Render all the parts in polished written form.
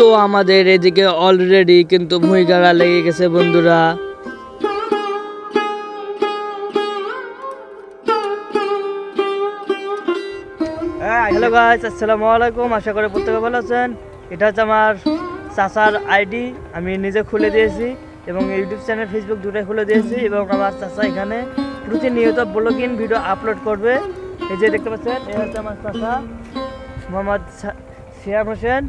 তো আমাদের এদিকে অলরেডি কিন্তু ভুঁইগাড়া লেগে গেছে বন্ধুরা। হ্যালো গাইস, আসসালামু আলাইকুম। আশা করি প্রত্যেকে ভালো আছেন। এটা হচ্ছে আমার চাচার আইডি, আমি নিজে খুলে দিয়েছি এবং ইউটিউব চ্যানেল, ফেসবুক দুটোই খুলে দিয়েছি। এবং আমার চাচা এখানে প্রতিনিয়ত ব্লগিং ভিডিও আপলোড করবে। এই যে দেখতে পাচ্ছেন, এই হচ্ছে আমার চাচা মোহাম্মদ সিয়াম হোসেন।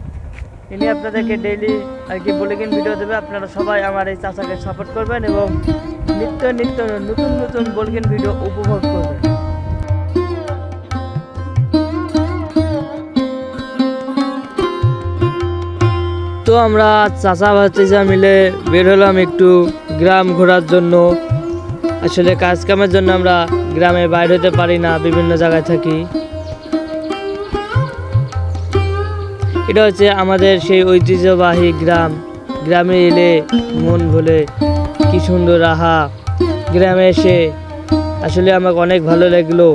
ইনি আপনাদেরকে ডেইলি আর কি ব্লগিং ভিডিও দেবে। আপনারা সবাই আমার এই চাচাকে সাপোর্ট করবেন এবং নিত্য নিত্য নতুন নতুন ব্লগিং ভিডিও উপভোগ করবেন। তো আমরা চাচা ভাতিজা মিলে বের হলাম একটু গ্রাম ঘোরার জন্য। আসলে কাজ কামের জন্য আমরা গ্রামে বাইরে হতে পারি না, বিভিন্ন জায়গায় থাকি। এটা হচ্ছে আমাদের সেই ঐতিহ্যবাহী গ্রাম। গ্রামে এলে মন ভোলে, কি সুন্দর আহা। গ্রামে এসে আসলে আমাকে অনেক ভালো লাগলো।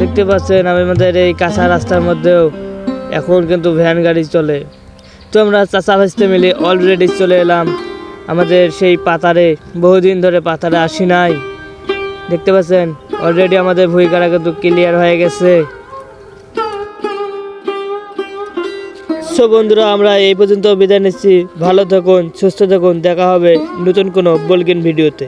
দেখতে পাচ্ছেন আমাদের এই কাঁচা রাস্তার মধ্যেও এখন কিন্তু ভ্যান গাড়ি চলে। তো আমরা চাচা ভাজতে মিলে অলরেডি চলে এলাম আমাদের সেই পাতারে। বহুদিন ধরে পাতারে আসি নাই। দেখতে পাচ্ছেন অলরেডি আমাদের ভুঁইগাড়া কিন্তু ক্লিয়ার হয়ে গেছে। সো বন্ধুরা, আমরা এই পর্যন্ত বিদায় নিচ্ছি। ভালো থাকুন, সুস্থ থাকুন। দেখা হবে নতুন কোনো ব্লগিং ভিডিওতে।